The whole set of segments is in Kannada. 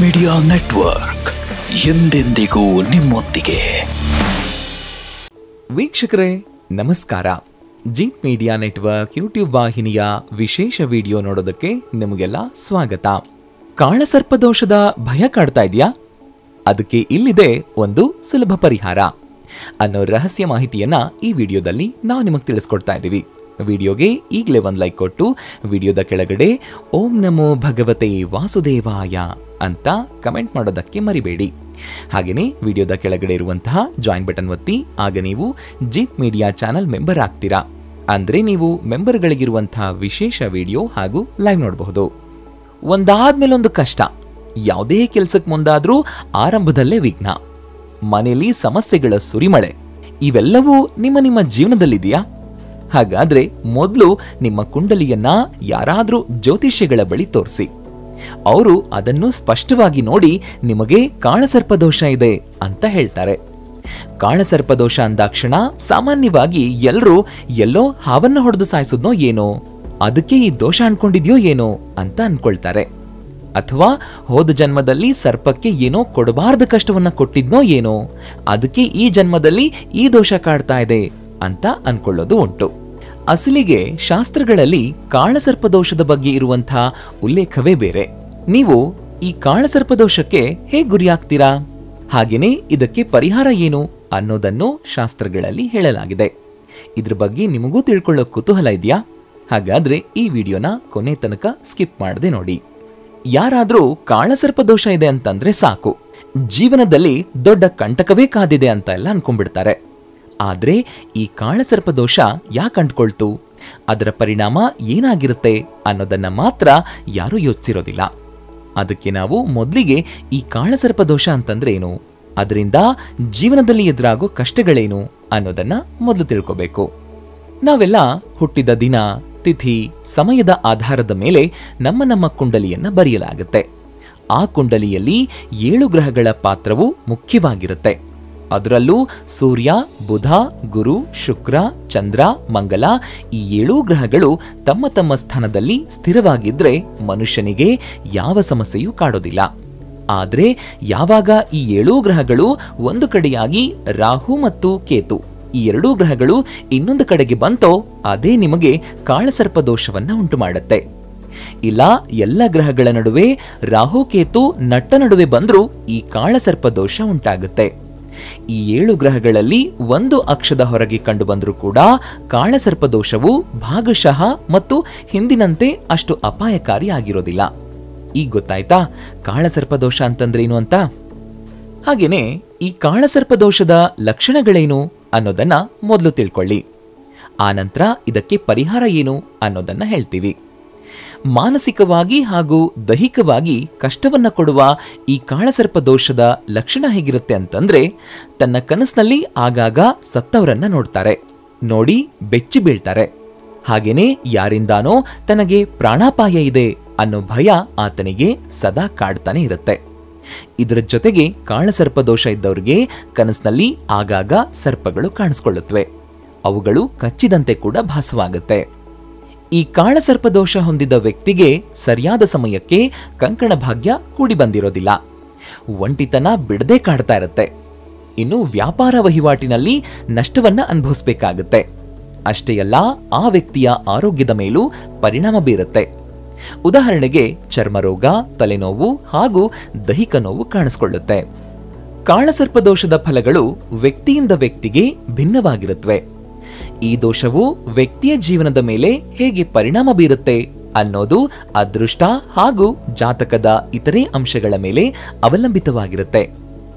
ಮೀಡಿಯಾ ನೆಟ್ವರ್ಕ್ ಎಂದೆಂದಿಗೂ ನಿಮ್ಮೊಂದಿಗೆ. ವೀಕ್ಷಕರೇ ನಮಸ್ಕಾರ. ಜೀತ್ ಮೀಡಿಯಾ ನೆಟ್ವರ್ಕ್ ಯೂಟ್ಯೂಬ್ ವಾಹಿನಿಯ ವಿಶೇಷ ವಿಡಿಯೋ ನೋಡೋದಕ್ಕೆ ನಿಮಗೆಲ್ಲ ಸ್ವಾಗತ. ಕಾಳಸರ್ಪದೋಷದ ಭಯ ಕಾಡ್ತಾ ಇದೆಯಾ? ಅದಕ್ಕೆ ಇಲ್ಲಿದೆ ಒಂದು ಸುಲಭ ಪರಿಹಾರ ಅನ್ನೋ ರಹಸ್ಯ ಮಾಹಿತಿಯನ್ನ ಈ ವಿಡಿಯೋದಲ್ಲಿ ನಾವು ನಿಮಗೆ ತಿಳಿಸ್ಕೊಡ್ತಾ ಇದ್ದೀವಿ. ವಿಡಿಯೋಗೆ ಈಗಲೇ ಒಂದು ಲೈಕ್ ಕೊಟ್ಟು ವಿಡಿಯೋದ ಕೆಳಗಡೆ ಓಂ ನಮೋ ಭಗವತೆ ವಾಸುದೇವಾಯ ಅಂತ ಕಮೆಂಟ್ ಮಾಡೋದಕ್ಕೆ ಮರಿಬೇಡಿ. ಹಾಗೆಯೇ ವಿಡಿಯೋದ ಕೆಳಗಡೆ ಇರುವಂತಹ ಜಾಯಿನ್ ಬಟನ್ ಒತ್ತಿ, ಆಗ ನೀವು ಜೀತ್ ಮೀಡಿಯಾ ಚಾನಲ್ ಮೆಂಬರ್ ಆಗ್ತೀರಾ. ಅಂದ್ರೆ ನೀವು ಮೆಂಬರ್ಗಳಿಗಿರುವಂತಹ ವಿಶೇಷ ವಿಡಿಯೋ ಹಾಗೂ ಲೈವ್ ನೋಡಬಹುದು. ಒಂದಾದ್ಮೇಲೆ ಒಂದು ಕಷ್ಟ, ಯಾವುದೇ ಕೆಲಸಕ್ಕೆ ಮುಂದಾದ್ರೂ ಆರಂಭದಲ್ಲೇ ವಿಘ್ನ, ಮನೆಯಲ್ಲಿ ಸಮಸ್ಯೆಗಳ ಸುರಿಮಳೆ, ಇವೆಲ್ಲವೂ ನಿಮ್ಮ ಜೀವನದಲ್ಲಿದೆಯಾ? ಹಾಗಾದ್ರೆ ಮೊದಲು ನಿಮ್ಮ ಕುಂಡಲಿಯನ್ನ ಯಾರಾದ್ರೂ ಜ್ಯೋತಿಷ್ಯಗಳ ಬಳಿ ತೋರಿಸಿ. ಅವರು ಅದನ್ನು ಸ್ಪಷ್ಟವಾಗಿ ನೋಡಿ ನಿಮಗೆ ಕಾಳಸರ್ಪದೋಷ ಇದೆ ಅಂತ ಹೇಳ್ತಾರೆ. ಕಾಳಸರ್ಪದೋಷ ಅಂದಾಕ್ಷಣ ಸಾಮಾನ್ಯವಾಗಿ ಎಲ್ಲರೂ ಎಲ್ಲೋ ಹಾವನ್ನ ಹೊಡೆದು ಸಾಯಿಸೋದ್ನೋ ಏನೋ, ಅದಕ್ಕೆ ಈ ದೋಷ ಅನ್ಕೊಂಡಿದ್ಯೋ ಏನೋ ಅಂತ ಅನ್ಕೊಳ್ತಾರೆ. ಅಥವಾ ಹೋದ ಜನ್ಮದಲ್ಲಿ ಸರ್ಪಕ್ಕೆ ಏನೋ ಕೊಡಬಾರ್ದ ಕಷ್ಟವನ್ನ ಕೊಟ್ಟಿದ್ನೋ ಏನೋ, ಅದಕ್ಕೆ ಈ ಜನ್ಮದಲ್ಲಿ ಈ ದೋಷ ಕಾಡ್ತಾ ಇದೆ ಅಂತ ಅನ್ಕೊಳ್ಳೋದು ಉಂಟು. ಅಸಲಿಗೆ ಶಾಸ್ತ್ರಗಳಲ್ಲಿ ಕಾಳಸರ್ಪದೋಷದ ಬಗ್ಗೆ ಇರುವಂತಹ ಉಲ್ಲೇಖವೇ ಬೇರೆ. ನೀವು ಈ ಕಾಳಸರ್ಪದೋಷಕ್ಕೆ ಹೇಗೆ ಗುರಿಯಾಗ್ತೀರಾ? ಹಾಗೇನೆ ಇದಕ್ಕೆ ಪರಿಹಾರ ಏನು ಅನ್ನೋದನ್ನು ಶಾಸ್ತ್ರಗಳಲ್ಲಿ ಹೇಳಲಾಗಿದೆ. ಇದ್ರ ಬಗ್ಗೆ ನಿಮಗೂ ತಿಳ್ಕೊಳ್ಳೋ ಕುತೂಹಲ ಇದೆಯಾ? ಹಾಗಾದ್ರೆ ಈ ವಿಡಿಯೋನ ಕೊನೆ ತನಕ ಸ್ಕಿಪ್ ಮಾಡದೆ ನೋಡಿ. ಯಾರಾದ್ರೂ ಕಾಳಸರ್ಪದೋಷ ಇದೆ ಅಂತಂದ್ರೆ ಸಾಕು, ಜೀವನದಲ್ಲಿ ದೊಡ್ಡ ಕಂಟಕವೇ ಕಾದಿದೆ ಅಂತ ಎಲ್ಲ ಅನ್ಕೊಂಡ್ಬಿಡ್ತಾರೆ. ಆದ್ರೆ ಈ ಕಾಳಸರ್ಪದೋಷ ಯಾಕೆ ಅಂಟ್ಕೊಳ್ತು, ಅದರ ಪರಿಣಾಮ ಏನಾಗಿರುತ್ತೆ ಅನ್ನೋದನ್ನ ಮಾತ್ರ ಯಾರೂ ಯೋಚಿಸಿರೋದಿಲ್ಲ. ಅದಕ್ಕೆ ನಾವು ಮೊದಲಿಗೆ ಈ ಕಾಳಸರ್ಪದೋಷ ಅಂತಂದ್ರೆ ಏನು, ಅದರಿಂದ ಜೀವನದಲ್ಲಿ ಎದುರಾಗೋ ಕಷ್ಟಗಳೇನು ಅನ್ನೋದನ್ನ ಮೊದಲು ತಿಳ್ಕೋಬೇಕು. ನಾವೆಲ್ಲ ಹುಟ್ಟಿದ ದಿನ, ತಿಥಿ, ಸಮಯದ ಆಧಾರದ ಮೇಲೆ ನಮ್ಮ ಕುಂಡಲಿಯನ್ನ ಬರೆಯಲಾಗುತ್ತೆ. ಆ ಕುಂಡಲಿಯಲ್ಲಿ 7 ಗ್ರಹಗಳ ಪಾತ್ರವು ಮುಖ್ಯವಾಗಿರುತ್ತೆ. ಅದರಲ್ಲೂ ಸೂರ್ಯ, ಬುಧ, ಗುರು, ಶುಕ್ರ, ಚಂದ್ರ, ಮಂಗಲ ಈ 7 ಗ್ರಹಗಳು ತಮ್ಮ ತಮ್ಮ ಸ್ಥಾನದಲ್ಲಿ ಸ್ಥಿರವಾಗಿದ್ರೆ ಮನುಷ್ಯನಿಗೆ ಯಾವ ಸಮಸ್ಯೆಯೂ ಕಾಡೋದಿಲ್ಲ. ಆದ್ರೆ ಯಾವಾಗ ಈ 7 ಗ್ರಹಗಳು ಒಂದು ಕಡೆಯಾಗಿ ರಾಹು ಮತ್ತು ಕೇತು ಈ 2 ಗ್ರಹಗಳು ಇನ್ನೊಂದು ಕಡೆಗೆ ಬಂತೋ ಅದೇ ನಿಮಗೆ ಕಾಳಸರ್ಪದೋಷವನ್ನ ಉಂಟು ಮಾಡುತ್ತೆ. ಇಲ್ಲ ಎಲ್ಲ ಗ್ರಹಗಳ ನಡುವೆ ರಾಹು ಕೇತು ನಟ್ಟ ನಡುವೆ ಬಂದ್ರೂ ಈ ಕಾಳಸರ್ಪದೋಷ ಉಂಟಾಗುತ್ತೆ. ಈ 7 ಗ್ರಹಗಳಲ್ಲಿ ಒಂದು ಅಕ್ಷದ ಹೊರಗೆ ಕಂಡು ಬಂದರೂ ಕೂಡ ಕಾಳಸರ್ಪದೋಷವು ಭಾಗಶಃ ಮತ್ತು ಹಿಂದಿನಂತೆ ಅಷ್ಟು ಅಪಾಯಕಾರಿ ಆಗಿರೋದಿಲ್ಲ. ಈಗ ಗೊತ್ತಾಯ್ತಾ ಕಾಳಸರ್ಪದೋಷ ಅಂತಂದ್ರೇನು ಅಂತ? ಹಾಗೇನೆ ಈ ಕಾಳಸರ್ಪದೋಷದ ಲಕ್ಷಣಗಳೇನು ಅನ್ನೋದನ್ನ ಮೊದಲು ತಿಳ್ಕೊಳ್ಳಿ. ಆನಂತರ ಇದಕ್ಕೆ ಪರಿಹಾರ ಏನು ಅನ್ನೋದನ್ನ ಹೇಳ್ತೀವಿ. ಮಾನಸಿಕವಾಗಿ ಹಾಗೂ ದೈಹಿಕವಾಗಿ ಕಷ್ಟವನ್ನ ಕೊಡುವ ಈ ಕಾಳಸರ್ಪದೋಷದ ಲಕ್ಷಣ ಹೇಗಿರುತ್ತೆ ಅಂತಂದ್ರೆ, ತನ್ನ ಕನಸಿನಲ್ಲಿ ಆಗಾಗ ಸತ್ತವರನ್ನ ನೋಡ್ತಾರೆ, ನೋಡಿ ಬೆಚ್ಚಿ ಬೀಳ್ತಾರೆ. ಹಾಗೇನೆ ಯಾರಿಂದಾನೋ ತನಗೆ ಪ್ರಾಣಾಪಾಯ ಇದೆ ಅನ್ನೋ ಭಯ ಆತನಿಗೆ ಸದಾ ಕಾಡ್ತಾನೆ ಇರುತ್ತೆ. ಇದರ ಜೊತೆಗೆ ಕಾಳಸರ್ಪದೋಷ ಇದ್ದವರಿಗೆ ಕನಸಿನಲ್ಲಿ ಆಗಾಗ ಸರ್ಪಗಳು ಕಾಣಿಸ್ಕೊಳ್ಳುತ್ತವೆ. ಅವುಗಳು ಕಚ್ಚಿದಂತೆ ಕೂಡ ಭಾಸವಾಗುತ್ತೆ. ಈ ಕಾಳಸರ್ಪದೋಷ ಹೊಂದಿದ ವ್ಯಕ್ತಿಗೆ ಸರಿಯಾದ ಸಮಯಕ್ಕೆ ಕಂಕಣ ಭಾಗ್ಯ ಕೂಡಿ ಬಂದಿರೋದಿಲ್ಲ. ಒಂಟಿತನ ಬಿಡದೆ ಕಾಡ್ತಾ ಇರುತ್ತೆ. ಇನ್ನು ವ್ಯಾಪಾರ ವಹಿವಾಟಿನಲ್ಲಿ ನಷ್ಟವನ್ನ ಅನುಭವಿಸಬೇಕಾಗುತ್ತೆ. ಅಷ್ಟೇ ಅಲ್ಲ, ಆ ವ್ಯಕ್ತಿಯ ಆರೋಗ್ಯದ ಮೇಲೂ ಪರಿಣಾಮ ಬೀರುತ್ತೆ. ಉದಾಹರಣೆಗೆ ಚರ್ಮರೋಗ, ತಲೆನೋವು ಹಾಗೂ ದೈಹಿಕ ನೋವು ಕಾಣಿಸ್ಕೊಳ್ಳುತ್ತೆ. ಕಾಳಸರ್ಪದೋಷದ ಫಲಗಳು ವ್ಯಕ್ತಿಯಿಂದ ವ್ಯಕ್ತಿಗೆ ಭಿನ್ನವಾಗಿರುತ್ತವೆ. ಈ ದೋಷವು ವ್ಯಕ್ತಿಯ ಜೀವನದ ಮೇಲೆ ಹೇಗೆ ಪರಿಣಾಮ ಬೀರುತ್ತೆ ಅನ್ನೋದು ಅದೃಷ್ಟ ಹಾಗೂ ಜಾತಕದ ಇತರೆ ಅಂಶಗಳ ಮೇಲೆ ಅವಲಂಬಿತವಾಗಿರುತ್ತೆ.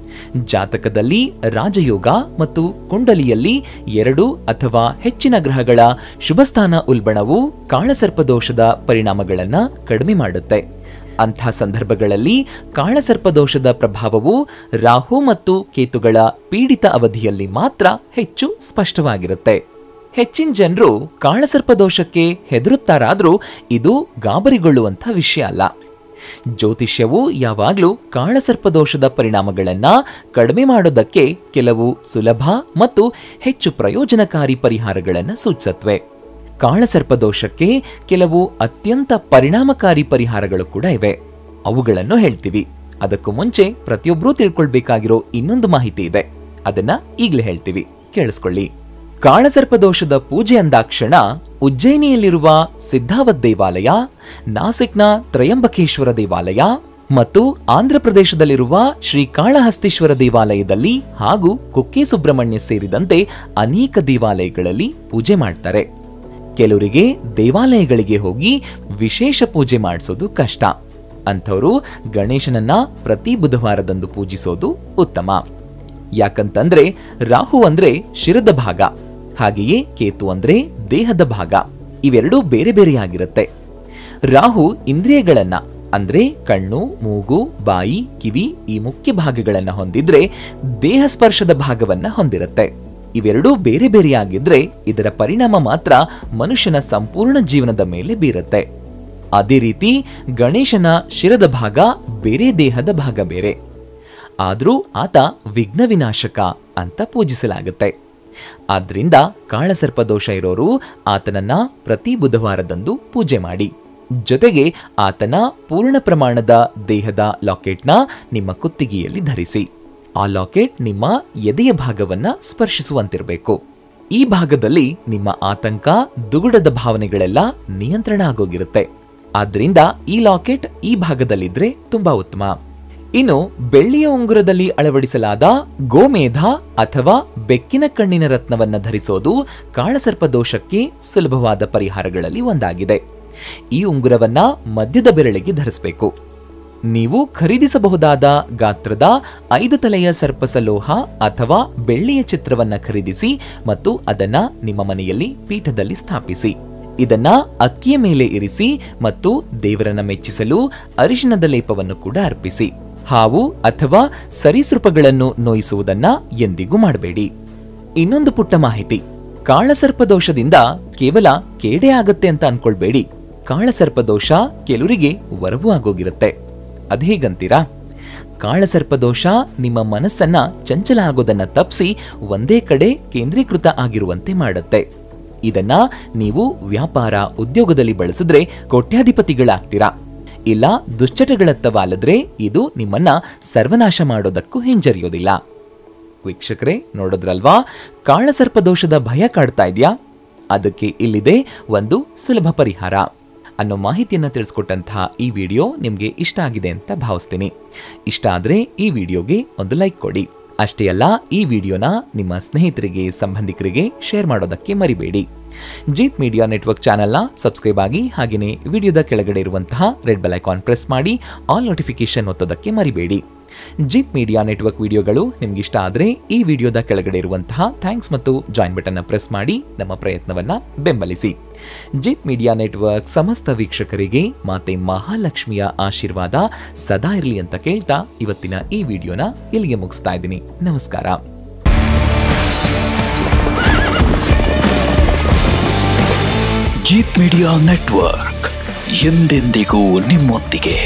ಜಾತಕದಲ್ಲಿ ರಾಜಯೋಗ ಮತ್ತು ಕುಂಡಲಿಯಲ್ಲಿ 2 ಅಥವಾ ಹೆಚ್ಚಿನ ಗ್ರಹಗಳ ಶುಭಸ್ಥಾನ ಉಲ್ಬಣವು ಕಾಳಸರ್ಪದೋಷದ ಪರಿಣಾಮಗಳನ್ನ ಕಡಿಮೆ ಮಾಡುತ್ತೆ. ಅಂಥ ಸಂದರ್ಭಗಳಲ್ಲಿ ಕಾಳಸರ್ಪದೋಷದ ಪ್ರಭಾವವು ರಾಹು ಮತ್ತು ಕೇತುಗಳ ಪೀಡಿತ ಅವಧಿಯಲ್ಲಿ ಮಾತ್ರ ಹೆಚ್ಚು ಸ್ಪಷ್ಟವಾಗಿರುತ್ತೆ. ಹೆಚ್ಚಿನ ಜನರು ಕಾಳಸರ್ಪದೋಷಕ್ಕೆ ಹೆದರುತ್ತಾರಾದ್ರೂ ಇದು ಗಾಬರಿಗೊಳ್ಳುವಂಥ ವಿಷಯ ಅಲ್ಲ. ಜ್ಯೋತಿಷ್ಯವು ಯಾವಾಗಲೂ ಕಾಳಸರ್ಪದೋಷದ ಪರಿಣಾಮಗಳನ್ನ ಕಡಿಮೆ ಮಾಡೋದಕ್ಕೆ ಕೆಲವು ಸುಲಭ ಮತ್ತು ಹೆಚ್ಚು ಪ್ರಯೋಜನಕಾರಿ ಪರಿಹಾರಗಳನ್ನು ಸೂಚಿಸುತ್ತವೆ. ಕಾಳಸರ್ಪದೋಷಕ್ಕೆ ಕೆಲವು ಅತ್ಯಂತ ಪರಿಣಾಮಕಾರಿ ಪರಿಹಾರಗಳು ಕೂಡ ಇವೆ. ಅವುಗಳನ್ನು ಹೇಳ್ತೀವಿ. ಅದಕ್ಕೂ ಮುಂಚೆ ಪ್ರತಿಯೊಬ್ಬರೂ ತಿಳ್ಕೊಳ್ಬೇಕಾಗಿರೋ ಇನ್ನೊಂದು ಮಾಹಿತಿ ಇದೆ, ಅದನ್ನ ಈಗಲೇ ಹೇಳ್ತೀವಿ, ಕೇಳಿಸ್ಕೊಳ್ಳಿ. ಕಾಳಸರ್ಪ ದೋಷದ ಪೂಜೆ ಅಂದಾಕ್ಷಣ ಉಜ್ಜಯಿನಿಯಲ್ಲಿರುವ ಸಿದ್ಧಾವತ್ ದೇವಾಲಯ, ನಾಸಿಕ್ನ ತ್ರಯಂಬಕೇಶ್ವರ ದೇವಾಲಯ ಮತ್ತು ಆಂಧ್ರಪ್ರದೇಶದಲ್ಲಿರುವ ಶ್ರೀ ಕಾಳಹಸ್ತೀಶ್ವರ ದೇವಾಲಯದಲ್ಲಿ ಹಾಗೂ ಕುಕ್ಕೆ ಸುಬ್ರಹ್ಮಣ್ಯ ಸೇರಿದಂತೆ ಅನೇಕ ದೇವಾಲಯಗಳಲ್ಲಿ ಪೂಜೆ ಮಾಡ್ತಾರೆ. ಕೆಲವರಿಗೆ ದೇವಾಲಯಗಳಿಗೆ ಹೋಗಿ ವಿಶೇಷ ಪೂಜೆ ಮಾಡಿಸೋದು ಕಷ್ಟ. ಅಂಥವರು ಗಣೇಶನನ್ನ ಪ್ರತಿ ಬುಧವಾರದಂದು ಪೂಜಿಸೋದು ಉತ್ತಮ. ಯಾಕಂತಂದ್ರೆ ರಾಹು ಅಂದ್ರೆ ಶಿರದ ಭಾಗ, ಹಾಗೆಯೇ ಕೇತು ಅಂದ್ರೆ ದೇಹದ ಭಾಗ. ಇವೆರಡೂ ಬೇರೆ ಬೇರೆಯಾಗಿರುತ್ತೆ. ರಾಹು ಇಂದ್ರಿಯಗಳನ್ನ ಅಂದ್ರೆ ಕಣ್ಣು, ಮೂಗು, ಬಾಯಿ, ಕಿವಿ ಈ ಮುಖ್ಯ ಭಾಗಗಳನ್ನ ಹೊಂದಿದ್ರೆ ದೇಹ ಸ್ಪರ್ಶದ ಭಾಗವನ್ನ ಹೊಂದಿರುತ್ತೆ. ಇವೆರಡೂ ಬೇರೆ ಬೇರೆಯಾಗಿದ್ರೆ ಇದರ ಪರಿಣಾಮ ಮಾತ್ರ ಮನುಷ್ಯನ ಸಂಪೂರ್ಣ ಜೀವನದ ಮೇಲೆ ಬೀರುತ್ತೆ. ಅದೇ ರೀತಿ ಗಣೇಶನ ಶಿರದ ಭಾಗ ಬೇರೆ, ದೇಹದ ಭಾಗ ಬೇರೆ. ಆದ್ರೂ ಆತ ವಿಘ್ನ ವಿನಾಶಕ ಅಂತ ಪೂಜಿಸಲಾಗುತ್ತೆ. ಆದ್ರಿಂದ ಕಾಳಸರ್ಪ ದೋಷ ಇರೋರು ಆತನನ್ನ ಪ್ರತಿ ಬುಧವಾರದಂದು ಪೂಜೆ ಮಾಡಿ. ಜೊತೆಗೆ ಆತನ ಪೂರ್ಣ ಪ್ರಮಾಣದ ದೇಹದ ಲಾಕೆಟ್ನ ನಿಮ್ಮ ಕುತ್ತಿಗೆಯಲ್ಲಿ ಧರಿಸಿ. ಆ ಲಾಕೆಟ್ ನಿಮ್ಮ ಎದೆಯ ಭಾಗವನ್ನ ಸ್ಪರ್ಶಿಸುವಂತಿರಬೇಕು. ಈ ಭಾಗದಲ್ಲಿ ನಿಮ್ಮ ಆತಂಕ, ದುಗುಡದ ಭಾವನೆಗಳೆಲ್ಲ ನಿಯಂತ್ರಣ ಆಗೋಗಿರುತ್ತೆ. ಆದ್ರಿಂದ ಈ ಲಾಕೆಟ್ ಈ ಭಾಗದಲ್ಲಿದ್ರೆ ತುಂಬಾ ಉತ್ತಮ. ಇನ್ನು ಬೆಳ್ಳಿಯ ಉಂಗುರದಲ್ಲಿ ಅಳವಡಿಸಲಾದ ಗೋಮೇಧ ಅಥವಾ ಬೆಕ್ಕಿನ ಕಣ್ಣಿನ ರತ್ನವನ್ನ ಧರಿಸೋದು ಕಾಳಸರ್ಪ ದೋಷಕ್ಕೆ ಸುಲಭವಾದ ಪರಿಹಾರಗಳಲ್ಲಿ ಒಂದಾಗಿದೆ. ಈ ಉಂಗುರವನ್ನ ಮಧ್ಯದ ಬೆರಳಿಗೆ ಧರಿಸಬೇಕು. ನೀವು ಖರೀದಿಸಬಹುದಾದ ಗಾತ್ರದ 5 ತಲೆಯ ಸರ್ಪಸಲೋಹ ಅಥವಾ ಬೆಳ್ಳಿಯ ಚಿತ್ರವನ್ನ ಖರೀದಿಸಿ ಮತ್ತು ಅದನ್ನ ನಿಮ್ಮ ಮನೆಯಲ್ಲಿ ಪೀಠದಲ್ಲಿ ಸ್ಥಾಪಿಸಿ. ಇದನ್ನ ಅಕ್ಕಿಯ ಮೇಲೆ ಇರಿಸಿ ಮತ್ತು ದೇವರನ್ನ ಮೆಚ್ಚಿಸಲು ಅರಿಶಿಣದ ಲೇಪವನ್ನು ಕೂಡ ಅರ್ಪಿಸಿ. ಹಾವು ಅಥವಾ ಸರೀಸೃಪಗಳನ್ನು ನೋಯಿಸುವುದನ್ನ ಎಂದಿಗೂ ಮಾಡಬೇಡಿ. ಇನ್ನೊಂದು ಪುಟ್ಟ ಮಾಹಿತಿ, ಕಾಳಸರ್ಪ ದೋಷದಿಂದ ಕೇವಲ ಕೇಡೆ ಆಗತ್ತೆ ಅಂತ ಅನ್ಕೊಳ್ಬೇಡಿ. ಕಾಳಸರ್ಪ ದೋಷ ಕೆಲವರಿಗೆ ವರವೂ ಆಗೋಗಿರುತ್ತೆ. ಅದೇಗಂತೀರಾ? ಕಾಳಸರ್ಪ ದೋಷ ನಿಮ್ಮ ಮನಸ್ಸನ್ನ ಚಂಚಲ ಆಗೋದನ್ನ ತಪ್ಪಿಸಿ ಒಂದೇ ಕಡೆ ಕೇಂದ್ರೀಕೃತ ಆಗಿರುವಂತೆ ಮಾಡುತ್ತೆ. ಇದನ್ನ ನೀವು ವ್ಯಾಪಾರ, ಉದ್ಯೋಗದಲ್ಲಿ ಬಳಸಿದ್ರೆ ಕೋಟ್ಯಾಧಿಪತಿಗಳಾಗ್ತೀರಾ. ಇಲ್ಲ ದುಶ್ಚಟಗಳತ್ತ ವಾಲಿದ್ರೆ ಇದು ನಿಮ್ಮನ್ನ ಸರ್ವನಾಶ ಮಾಡೋದಕ್ಕೂ ಹಿಂಜರಿಯೋದಿಲ್ಲ. ವೀಕ್ಷಕರೇ, ನೋಡಿದ್ರಲ್ವಾ, ಕಾಳಸರ್ಪ ದೋಷದ ಭಯ ಕಾಡ್ತಾ ಇದೆಯಾ? ಅದಕ್ಕೆ ಇಲ್ಲಿದೆ ಒಂದು ಸುಲಭ ಪರಿಹಾರ ಅನ್ನೋ ಮಾಹಿತಿಯನ್ನು ತಿಳಿಸ್ಕೊಟ್ಟಂತಹ ಈ ವಿಡಿಯೋ ನಿಮಗೆ ಇಷ್ಟ ಆಗಿದೆ ಅಂತ ಭಾವಿಸ್ತೀನಿ. ಇಷ್ಟ ಆದರೆ ಈ ವಿಡಿಯೋಗೆ ಒಂದು ಲೈಕ್ ಕೊಡಿ. ಅಷ್ಟೇ ಅಲ್ಲ, ಈ ವಿಡಿಯೋನ ನಿಮ್ಮ ಸ್ನೇಹಿತರಿಗೆ, ಸಂಬಂಧಿಕರಿಗೆ ಶೇರ್ ಮಾಡೋದಕ್ಕೆ ಮರಿಬೇಡಿ. ಜೀತ್ ಮೀಡಿಯಾ ನೆಟ್ವರ್ಕ್ ಚಾನೆಲ್ನ ಸಬ್ಸ್ಕ್ರೈಬ್ ಆಗಿ, ಹಾಗೆಯೇ ವಿಡಿಯೋದ ಕೆಳಗಡೆ ಇರುವಂತಹ ರೆಡ್ ಬೆಲ್ ಐಕಾನ್ ಪ್ರೆಸ್ ಮಾಡಿ ಆಲ್ ನೋಟಿಫಿಕೇಶನ್ ಒತ್ತೋದಕ್ಕೆ ಮರಿಬೇಡಿ. ಜೀತ್ ಮೀಡಿಯಾ ನೆಟ್ವರ್ಕ್ ವಿಡಿಯೋಗಳು ನಿಮ್ಗೆ ಇಷ್ಟ ಆದರೆ ಈ ವಿಡಿಯೋದ ಕೆಳಗಡೆ ಇರುವಂತಹ ಥ್ಯಾಂಕ್ಸ್ ಮತ್ತು ಜಾಯಿನ್ ಬಟನ್ನ ಪ್ರೆಸ್ ಮಾಡಿ ನಮ್ಮ ಪ್ರಯತ್ನವನ್ನ ಬೆಂಬಲಿಸಿ. ಜೀತ್ ಮೀಡಿಯಾ ನೆಟ್ವರ್ಕ್ ಸಮಸ್ತ ವೀಕ್ಷಕರಿಗೆ ಮಾತೆ ಮಹಾಲಕ್ಷ್ಮಿಯ ಆಶೀರ್ವಾದ ಸದಾ ಇರಲಿ ಅಂತ ಕೇಳ್ತಾ ಇವತ್ತಿನ ಈ ವಿಡಿಯೋನ ಇಲ್ಲಿಗೆ ಮುಗಿಸ್ತಾ ಇದ್ದೀನಿ. ನಮಸ್ಕಾರ. ಜೀತ್ ಮೀಡಿಯಾ ನೆಟ್ವರ್ಕ್ ಎಂದೆಂದಿಗೂ ನಿಮ್ಮೊಂದಿಗೆ.